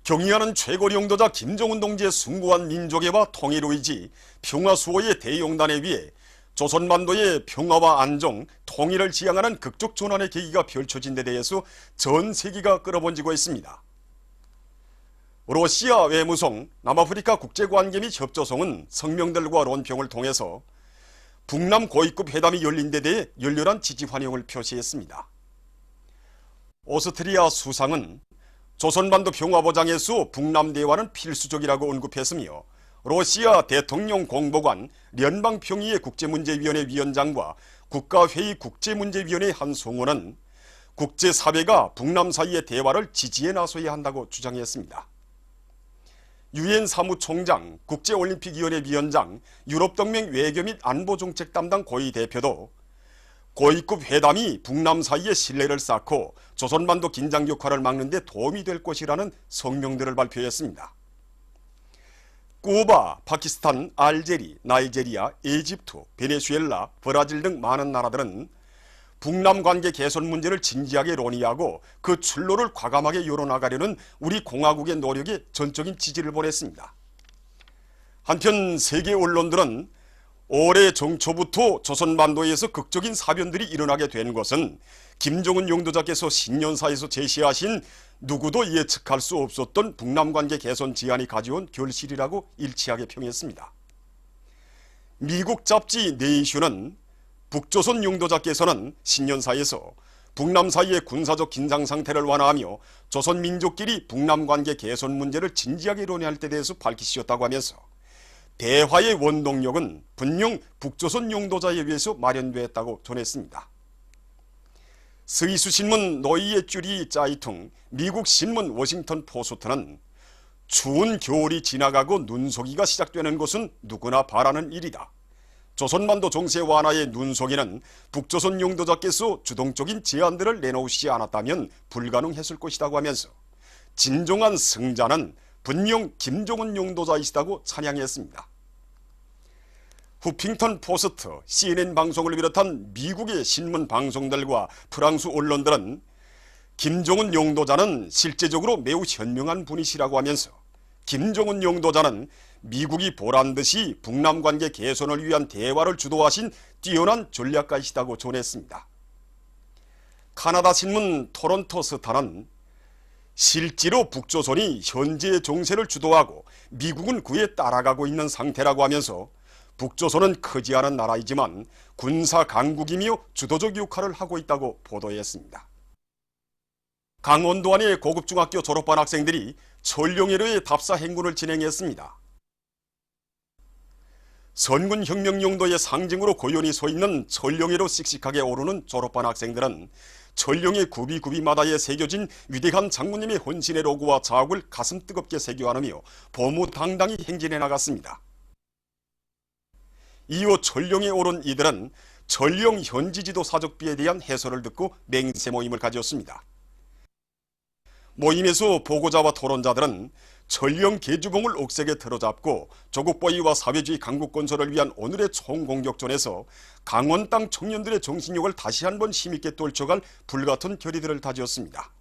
경의하는 최고領導자 김정은 동지의 숭고한 민족애와 통일의지, 평화수호의 대용단에 위해 조선반도의 평화와 안정, 통일을 지향하는 극적 전환의 계기가 펼쳐진 데 대해서 전 세계가 끌어본지고 있습니다. 러시아 외무성, 남아프리카 국제관계 및 협조성은 성명들과 논평을 통해서 북남 고위급 회담이 열린 데 대해 열렬한 지지 환영을 표시했습니다. 오스트리아 수상은 조선반도 평화보장에서 북남 대화는 필수적이라고 언급했으며 러시아 대통령 공보관 연방평의회 국제문제위원회 위원장과 국가회의 국제문제위원회 한성원은 국제사회가 북남 사이의 대화를 지지해 나서야 한다고 주장했습니다. 유엔 사무총장, 국제올림픽위원회 위원장, 유럽동맹 외교 및 안보정책 담당 고위 대표도 고위급 회담이 북남 사이의 신뢰를 쌓고 조선반도 긴장 역할을 막는 데 도움이 될 것이라는 성명들을 발표했습니다. 쿠바, 파키스탄, 알제리, 나이제리아, 이집트, 베네수엘라, 브라질 등 많은 나라들은 북남 관계 개선 문제를 진지하게 논의하고 그 출로를 과감하게 열어나가려는 우리 공화국의 노력에 전적인 지지를 보냈습니다. 한편 세계 언론들은 올해 정초부터 조선반도에서 극적인 사변들이 일어나게 된 것은 김정은 용도자께서 신년사에서 제시하신 누구도 예측할 수 없었던 북남관계 개선 제안이 가져온 결실이라고 일치하게 평했습니다. 미국 잡지 네이션은 북조선 용도자께서는 신년사에서 북남 사이의 군사적 긴장 상태를 완화하며 조선 민족끼리 북남관계 개선 문제를 진지하게 논의할 때 대해서 밝히셨다고 하면서 대화의 원동력은 분명 북조선 용도자에 의해서 마련되었다고 전했습니다. 스위스신문 노이에 쭈리 짜이퉁, 미국 신문 워싱턴 포스트는 추운 겨울이 지나가고 눈속이가 시작되는 것은 누구나 바라는 일이다. 조선반도 정세 완화의 눈속이는 북조선 용도자께서 주동적인 제안들을 내놓으시지 않았다면 불가능했을 것이라고 하면서 진정한 승자는 분명 김정은 용도자이시다고 찬양했습니다. 후핑턴 포스트, CNN 방송을 비롯한 미국의 신문 방송들과 프랑스 언론들은 김정은 용도자는 실제적으로 매우 현명한 분이시라고 하면서 김정은 용도자는 미국이 보란듯이 북남 관계 개선을 위한 대화를 주도하신 뛰어난 전략가이시다고 전했습니다. 카나다 신문 토론토 스타는 실제로 북조선이 현재의 정세를 주도하고 미국은 그에 따라가고 있는 상태라고 하면서 북조선은 크지 않은 나라이지만 군사 강국이며 주도적 역할을 하고 있다고 보도했습니다. 강원도 안의 고급중학교 졸업반 학생들이 천령회로의 답사 행군을 진행했습니다. 선군혁명 용도의 상징으로 고연히 서 있는 천령회로 씩씩하게 오르는 졸업반 학생들은 천령의 구비구비마다에 새겨진 위대한 장군님의 헌신의 로고와 자욱을 가슴 뜨겁게 새겨 안으며 보무당당히 행진해 나갔습니다. 이후 천령에 오른 이들은 천령 현지지도 사적비에 대한 해설을 듣고 맹세 모임을 가졌습니다. 모임에서 보고자와 토론자들은 천령 계주봉을 억세게 틀어잡고 조국보위와 사회주의 강국 건설을 위한 오늘의 총공격전에서 강원 땅 청년들의 정신력을 다시 한번 힘있게 떨쳐갈 불같은 결의들을 다지었습니다.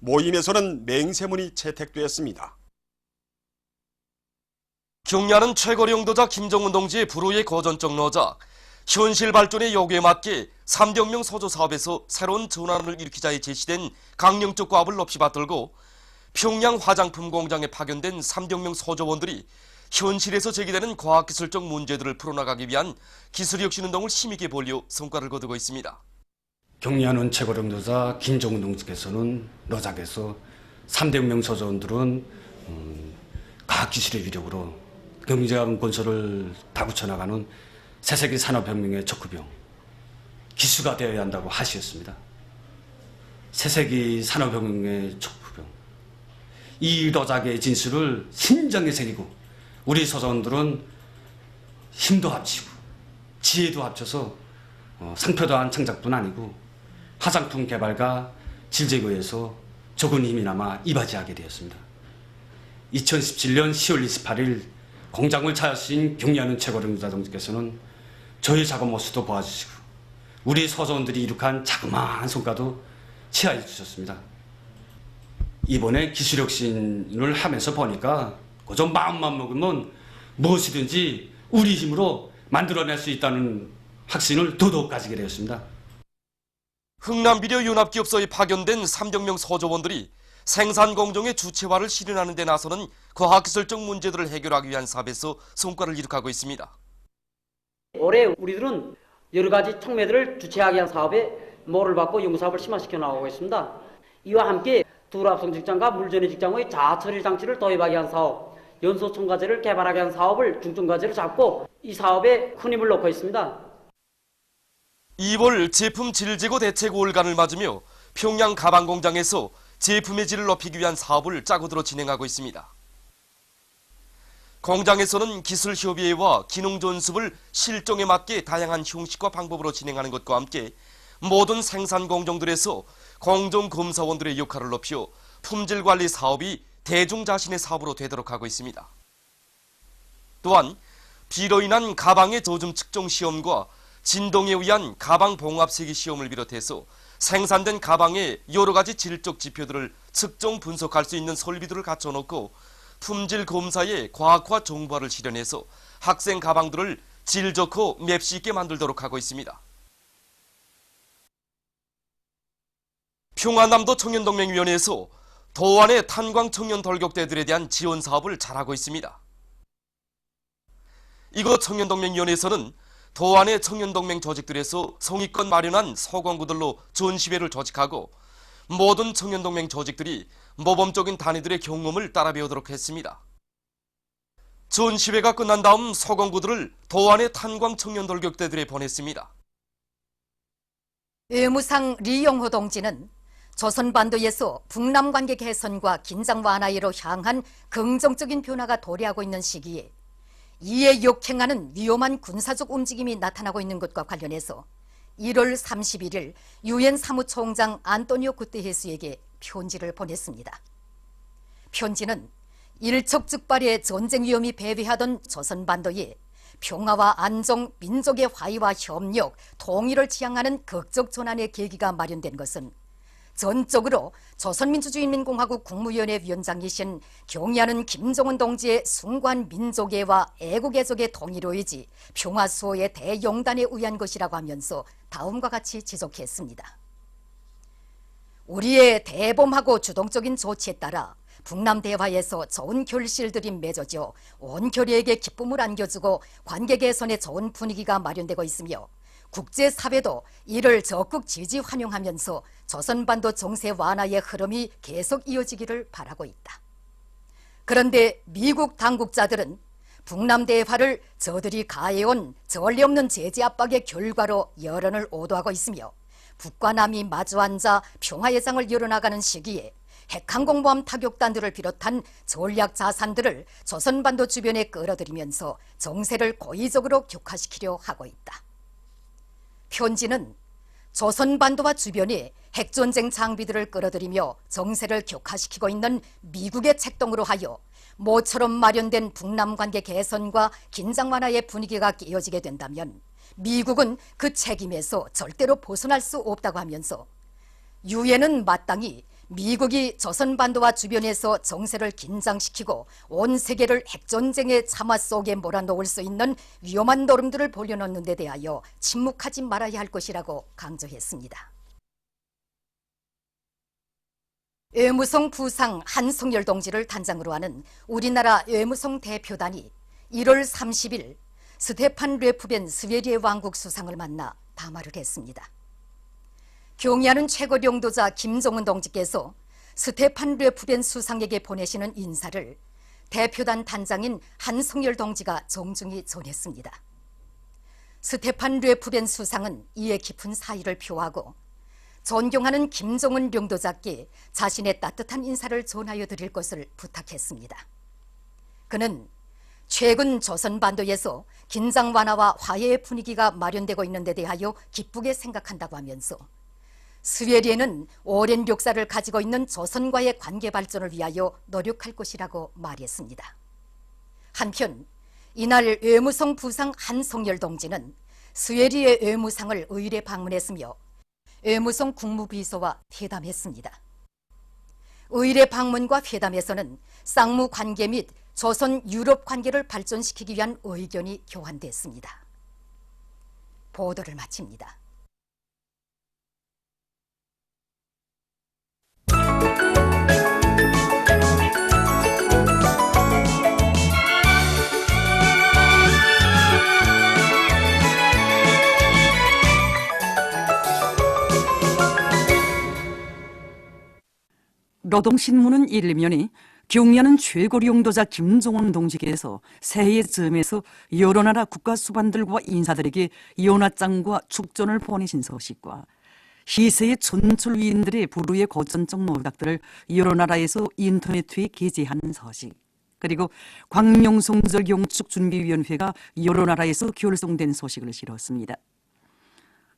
모임에서는 맹세문이 채택되었습니다. 경의하는 최고領導자 김정은 동지의 불후의 고전적 노작, 현실 발전의 요구에 맞게 3대 혁명 소조 사업에서 새로운 전환을 일으키자에 제시된 강령적 과업을 높이 받들고 평양 화장품 공장에 파견된 3대 혁명 소조원들이 현실에서 제기되는 과학기술적 문제들을 풀어나가기 위한 기술혁신운동을 힘있게 벌여 성과를 거두고 있습니다. 경의하는 최고領導자 김정은 동지께서는 노작에서 3대 혁명 소조원들은 과학기술의 위력으로 경제화군 건설을 다구쳐나가는 새세기 산업혁명의 척후병, 기수가 되어야 한다고 하시었습니다. 새세기 산업혁명의 척후병, 이 노작의 진수를 심장에 새기고 우리 소조원들은 힘도 합치고 지혜도 합쳐서 상표도한 창작뿐 아니고 화장품 개발과 질제고에서 적은 힘이나마 이바지하게 되었습니다. 2017년 10월 28일 공장을 찾으신 경의하는 최고領導자 동지께서는 저희 작업 모습도 보아주시고 우리 소조원들이 이룩한 자그마한 성과도 치하해 주셨습니다. 이번에 기술혁신을 하면서 보니까 그저 마음만 먹으면 무엇이든지 우리 힘으로 만들어낼 수 있다는 확신을 더더욱 가지게 되었습니다. 흥남비료연합기업소에 파견된 300명 소조원들이 생산 공정의 주체화를 실현하는 데 나서는 과학기술적 문제들을 해결하기 위한 사업에서 성과를 이룩하고 있습니다. 올해 우리들은 여러 가지 촉매들을 주체하기 위한 사업에 모를 받고 연구사업을 심화시켜 나가고 있습니다. 이와 함께 두랍성 직장과 물전의 직장의 자처리 장치를 도입하기 위한 사업, 연소 첨가제를 개발하기 위한 사업을 중점과제로 잡고 이 사업에 큰 힘을 놓고 있습니다. 2월 제품 질재고 대책 5일간을 맞으며 평양 가방 공장에서 제품의 질을 높이기 위한 사업을 짜고 들어 진행하고 있습니다. 공장에서는 기술협의회와 기능존습을 실정에 맞게 다양한 형식과 방법으로 진행하는 것과 함께 모든 생산 공정들에서 공정검사원들의 역할을 높여 품질관리 사업이 대중 자신의 사업으로 되도록 하고 있습니다. 또한 비로 인한 가방의 저점 측정 시험과 진동에 의한 가방 봉합 세기 시험을 비롯해서 생산된 가방의 여러 가지 질적 지표들을 측정 분석할 수 있는 설비들을 갖춰놓고 품질 검사의 과학화 정보화를 실현해서 학생 가방들을 질 좋고 맵시 있게 만들도록 하고 있습니다. 평안남도 청년동맹위원회에서 도안의 탄광 청년 돌격대들에 대한 지원 사업을 잘하고 있습니다. 이곳 청년동맹위원회에서는 도안의 청년동맹 조직들에서 성의권 마련한 소공구들로 전시회를 조직하고 모든 청년동맹 조직들이 모범적인 단위들의 경험을 따라 배우도록 했습니다. 전시회가 끝난 다음 소공구들을 도안의 탄광 청년 돌격대들에 보냈습니다. 외무상 리용호 동지는 조선반도에서 북남 관계 개선과 긴장 완화로 향한 긍정적인 변화가 도래하고 있는 시기에 이에 역행하는 위험한 군사적 움직임이 나타나고 있는 것과 관련해서 1월 31일 유엔 사무총장 안토니오 구테레스에게 편지를 보냈습니다. 편지는 일촉즉발의 전쟁 위험이 배회하던 조선반도에 평화와 안정, 민족의 화해와 협력, 통일을 지향하는 극적 전환의 계기가 마련된 것은 전적으로 조선민주주의인민공화국 국무위원회 위원장이신 경의하는 김정은 동지의 숭고한 민족애와 애국애족의 통일의지, 평화수호의 대용단에 의한 것이라고 하면서 다음과 같이 지적했습니다. 우리의 대범하고 주동적인 조치에 따라 북남 대화에서 좋은 결실들이 맺어져 온 결의에게 기쁨을 안겨주고 관계 개선에 좋은 분위기가 마련되고 있으며 국제사회도 이를 적극 지지 환영하면서 조선반도 정세 완화의 흐름이 계속 이어지기를 바라고 있다. 그런데 미국 당국자들은 북남 대화를 저들이 가해온 전례 없는 제재 압박의 결과로 여론을 오도하고 있으며 북과 남이 마주 앉아 평화회장을 열어나가는 시기에 핵항공모함 타격단들을 비롯한 전략 자산들을 조선반도 주변에 끌어들이면서 정세를 고의적으로 격화시키려 하고 있다. 편지는 조선반도와 주변에 핵전쟁 장비들을 끌어들이며 정세를 격화시키고 있는 미국의 책동으로 하여 모처럼 마련된 북남 관계 개선과 긴장 완화의 분위기가 깨어지게 된다면 미국은 그 책임에서 절대로 벗어날 수 없다고 하면서 유엔은 마땅히 미국이 조선반도와 주변에서 정세를 긴장시키고 온 세계를 핵전쟁의 참화 속에 몰아넣을 수 있는 위험한 노름들을 벌여놓는 데 대하여 침묵하지 말아야 할 것이라고 강조했습니다. 외무성 부상 한성열 동지를 단장으로 하는 우리나라 외무성 대표단이 1월 30일 스테판 뢰프벤 스웨리의 왕국 수상을 만나 담화를 했습니다. 경의하는 최고領導자 김정은 동지께서 스테판 뢰프벤 수상에게 보내시는 인사를 대표단 단장인 한성열 동지가 정중히 전했습니다. 스테판 뢰프벤 수상은 이에 깊은 사의를 표하고 존경하는 김정은領導자께 자신의 따뜻한 인사를 전하여 드릴 것을 부탁했습니다. 그는 최근 조선반도에서 긴장 완화와 화해의 분위기가 마련되고 있는 데 대하여 기쁘게 생각한다고 하면서 스웨덴은 오랜 역사를 가지고 있는 조선과의 관계 발전을 위하여 노력할 것이라고 말했습니다. 한편 이날 외무성 부상 한성열 동지는 스웨덴의 외무상을 의뢰 방문했으며 외무성 국무비서와 회담했습니다. 의례 방문과 회담에서는 쌍무 관계 및 조선 유럽 관계를 발전시키기 위한 의견이 교환됐습니다. 보도를 마칩니다. 노동신문은 일면이 경의하는 최고리 용도자 김정은 동지께서 새해 즈음에서 여러 나라 국가 수반들과 인사들에게 연하장과 축전을 보내신 소식과 희세의 전출 위인들의 불후의 고전적 노각들을 여러 나라에서 인터넷에 게재한 소식, 그리고 광명성절 영축준비위원회가 여러 나라에서 결성된 소식을 실었습니다.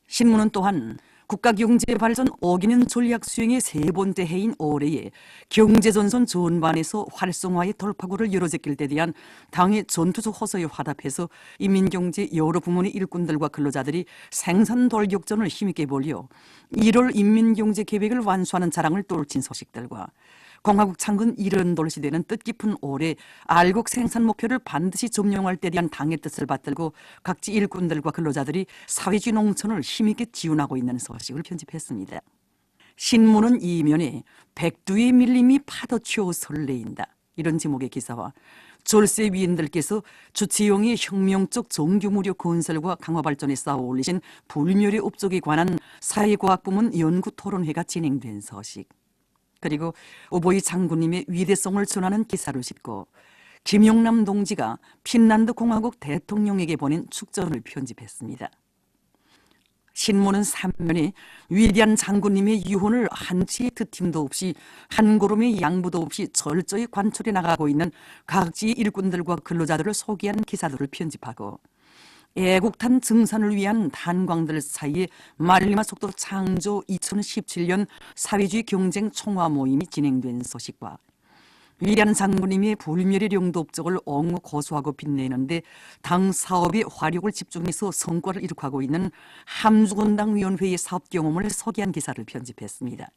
신문은 또한 국가경제발전 5기년 전략 수행의 세 번째 해인 올해에 경제전선 전반에서 활성화의 돌파구를 열어제낄 때 대한 당의 전투적 호소에 화답해서 인민경제 여러 부문의 일꾼들과 근로자들이 생산 돌격전을 힘있게 벌여 1월 인민경제계획을 완수하는 자랑을 떨친 소식들과 공화국 창건 70돌 시대는 뜻깊은 올해 알곡 생산 목표를 반드시 점령할 때 대한 당의 뜻을 받들고 각지 일꾼들과 근로자들이 사회주의 농촌을 힘있게 지원하고 있는 소식을 편집했습니다. 신문은 이면에 백두의 밀림이 파도치어 설레인다, 이런 제목의 기사와 졸세 위인들께서 주치용의 혁명적 정규무력 건설과 강화 발전에 쌓아 올리신 불멸의 업적에 관한 사회과학부문 연구토론회가 진행된 소식, 그리고 오보이 장군님의 위대성을 전하는 기사를 싣고 김용남 동지가 핀란드 공화국 대통령에게 보낸 축전을 편집했습니다. 신문은 3면에 위대한 장군님의 유혼을 한치의 드팀도 없이 한 걸음의 양보도 없이 철저히 관철해 나가고 있는 각지의 일꾼들과 근로자들을 소개한 기사들을 편집하고 애국탄 증산을 위한 탄광들 사이에 말리마 속도 창조 2017년 사회주의 경쟁 총화 모임이 진행된 소식과 위대한 장군님의 불멸의 영도 업적을 옹호 고수하고 빛내는데 당 사업에 화력을 집중해서 성과를 이룩하고 있는 함주건당위원회의 사업 경험을 소개한 기사를 편집했습니다.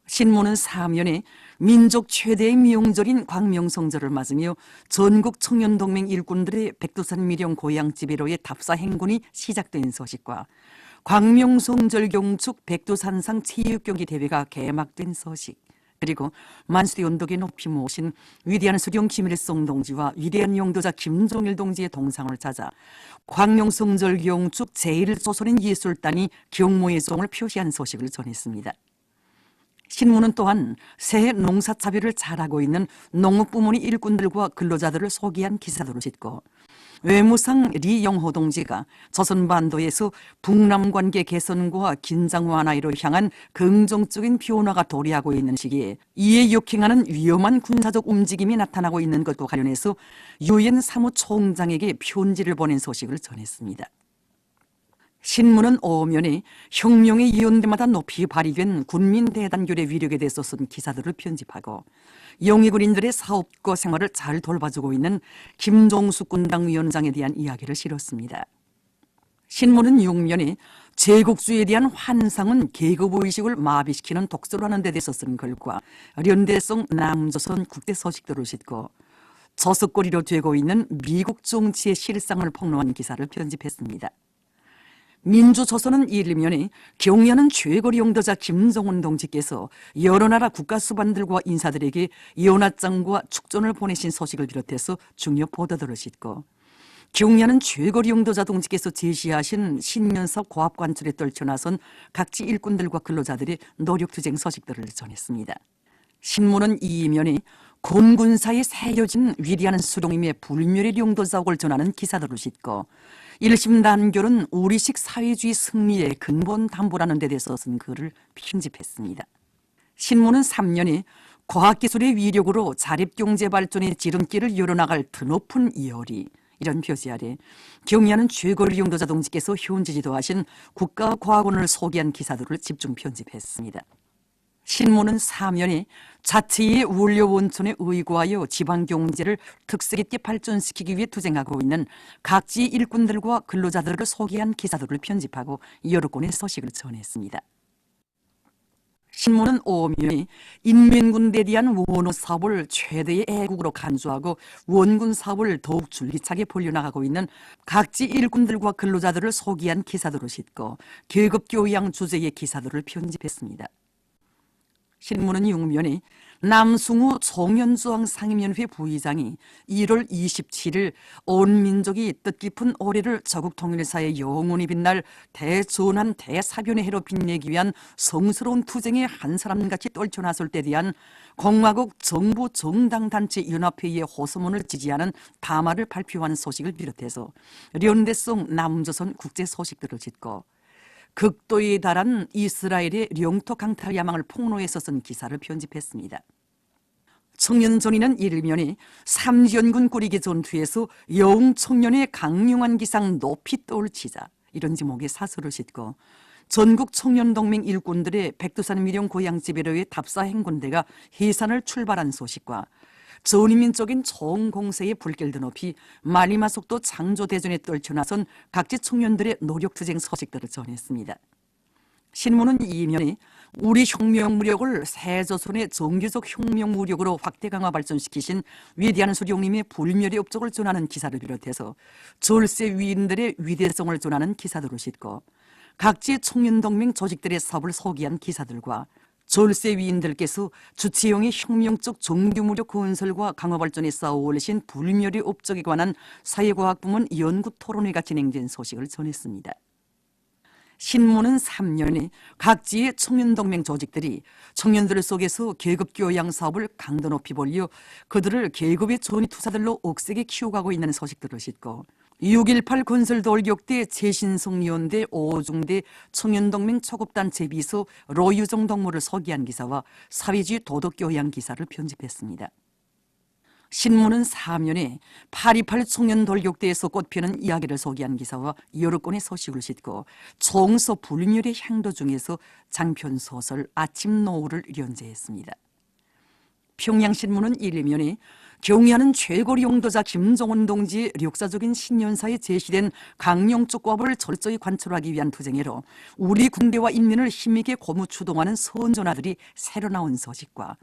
신문은 사면에 민족 최대의 명절인 광명성절을 맞으며 전국 청년동맹 일꾼들의 백두산 미령 고향지배로의 답사 행군이 시작된 소식과 광명성절 경축 백두산상 체육경기 대회가 개막된 소식, 그리고 만수대 언덕에 높이 모신 위대한 수령 김일성 동지와 위대한 용도자 김종일 동지의 동상을 찾아 광명성절 경축 제1조선인 예술단이 경모의 종을 표시한 소식을 전했습니다. 신문은 또한 새해 농사차별을 잘하고 있는 농업부문의 일꾼들과 근로자들을 소개한 기사들을 싣고 외무상 리영호 동지가 조선반도에서 북남관계 개선과 긴장 완화로 향한 긍정적인 변화가 도래하고 있는 시기에 이에 역행하는 위험한 군사적 움직임이 나타나고 있는 것과 관련해서 유엔 사무총장에게 편지를 보낸 소식을 전했습니다. 신문은 오면에 혁명의 연대마다 높이 발휘된 군민대단결의 위력에 대해서 쓴 기사들을 편집하고 영희군인들의 사업과 생활을 잘 돌봐주고 있는 김종숙 군당위원장에 대한 이야기를 실었습니다. 신문은 6면에 제국주의에 대한 환상은 계급의식을 마비시키는 독서라는 데 대해서 쓴 글과 연대성 남조선 국대 소식들을 싣고 저석거리로 되고 있는 미국 정치의 실상을 폭로한 기사를 편집했습니다. 민주조선은 일면에 경의하는 최고리 용도자 김정은 동지께서 여러 나라 국가 수반들과 인사들에게 연하장과 축전을 보내신 소식을 비롯해서 중요 보도들을 싣고 경의하는 최고리 용도자 동지께서 제시하신 신년사 고압관철에 떨쳐나선 각지 일꾼들과 근로자들의 노력투쟁 소식들을 전했습니다. 신문은 이면에 건군사에 새겨진 위대한 수령님의 불멸의 용도자옥을 전하는 기사들을 싣고 일심단결은 우리식 사회주의 승리의 근본 담보라는 데 대해서 쓴 글을 편집했습니다. 신문은 3년에 과학기술의 위력으로 자립경제 발전의 지름길을 열어나갈 드높은 이효리, 이런 표시 아래 경의하는 최고리 용도자 동지께서 현지 지도하신 국가과학원을 소개한 기사들을 집중 편집했습니다. 신문은 사면에 자치의 원료원천에 의거하여 지방경제를 특색 있게 발전시키기 위해 투쟁하고 있는 각지 일꾼들과 근로자들을 소개한 기사들을 편집하고 여러 건의 소식을 전했습니다. 신문은 오면이 인민군대에 대한 원호 사업을 최대의 애국으로 간주하고 원군 사업을 더욱 줄기차게 벌려나가고 있는 각지 일꾼들과 근로자들을 소개한 기사들을 싣고 계급교양 주제의 기사들을 편집했습니다. 신문은 6면이 남승우 송현주왕 상임연회 부의장이 1월 27일 온 민족이 뜻깊은 올해를 조국 통일사의 영원히 빛날 대전환 대사변의 해로 빛내기 위한 성스러운 투쟁에 한 사람같이 떨쳐나설 때 대한 공화국 정부 정당단체 연합회의 호소문을 지지하는 담화를 발표한 소식을 비롯해서 연대성 남조선 국제 소식들을 싣고 극도에 달한 이스라엘의 영토 강탈 야망을 폭로해서 쓴 기사를 편집했습니다. 청년전의는 일면이 삼지연군 꾸리기 전투에서 여웅 청년의 강력한 기상 높이 떠올치자 이런 제목의 사설을 싣고 전국 청년동맹 일꾼들의 백두산 미령 고향지배로의 답사 행군대가 해산을 출발한 소식과 전인민적인 총공세의 불길도 높이 말리마속도 장조대전에 떨쳐나선 각지 청년들의 노력투쟁 소식들을 전했습니다. 신문은 이면에 우리 혁명무력을 새조선의 정규적 혁명무력으로 확대 강화 발전시키신 위대한 수령님의 불멸의 업적을 전하는 기사를 비롯해서 졸세 위인들의 위대성을 전하는 기사들을 싣고 각지 청년동맹 조직들의 사업을 소개한 기사들과 졸세 위인들께서 주체형의 혁명적 정규무력 건설과 강화 발전에 쌓아 올리신 불멸의 업적에 관한 사회과학부문 연구토론회가 진행된 소식을 전했습니다. 신문은 3년에 각지의 청년동맹 조직들이 청년들 속에서 계급교양 사업을 강도 높이 벌려 그들을 계급의 전위투사들로 억세게 키워가고 있는 소식들을 싣고 6.18 건설돌격대 재신성위원대 5중대 청년동맹 초급단체 비서 로유정 동무를 소개한 기사와 사회주의 도덕교양 기사를 편집했습니다. 신문은 3년에 8.28 청년돌격대에서 꽃피는 이야기를 소개한 기사와 여러 건의 소식을 싣고 총서 불멸의 향도 중에서 장편소설 아침 노을을 연재했습니다. 평양신문은 1면에 경의하는 최고리 용도자 김정은 동지의 역사적인 신년사에 제시된 강령적 과업을 철저히 관철하기 위한 투쟁으로 우리 군대와 인민을 힘있게 고무추동하는 선전하들이 새로 나온 소식과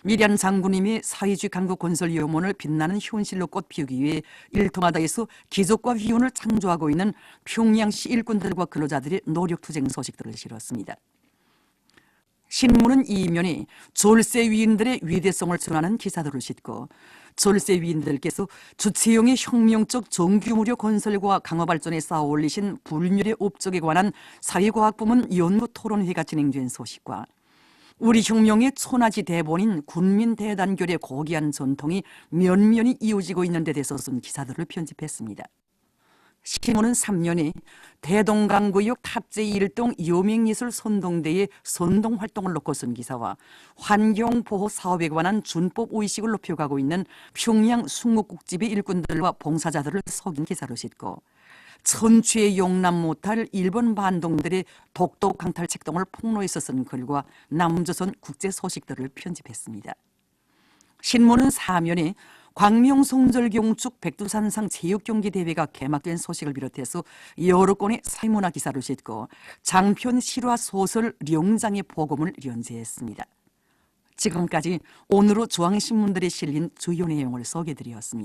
위대한 장군님의 사회주의 강국 건설 염원을 빛나는 현실로 꽃피우기 위해 일통하다에서 기적과 위원을 창조하고 있는 평양시 일꾼들과 근로자들의 노력투쟁 소식들을 실었습니다. 신문은 이면이 졸세 위인들의 위대성을 전하는 기사들을 싣고 졸세 위인들께서 주체형의 혁명적 정규무력 건설과 강화 발전에 쌓아 올리신 불멸의 업적에 관한 사회과학부문 연구토론회가 진행된 소식과 우리 혁명의 초나지 대본인 군민대단결의 고귀한 전통이 면면이 이어지고 있는 데 대해서 쓴 기사들을 편집했습니다. 신문은 3년에 대동강구역 탑재 1동 여명예술 선동대의 선동활동을 놓고 쓴 기사와 환경보호 사업에 관한 준법의식을 높여가고 있는 평양 숭목국집의 일꾼들과 봉사자들을 속인 기사로 싣고 천추에 용납 못할 일본 반동들의 독도 강탈 책동을 폭로해서 쓴 글과 남조선 국제 소식들을 편집했습니다. 신문은 4면에 광명송절경축 백두산상 체육경기 대회가 개막된 소식을 비롯해서 여러 건의 사회문화 기사를 싣고 장편 실화 소설 령장의 복음을 연재했습니다. 지금까지 오늘로 중앙신문들에 실린 주요 내용을 소개해드렸습니다.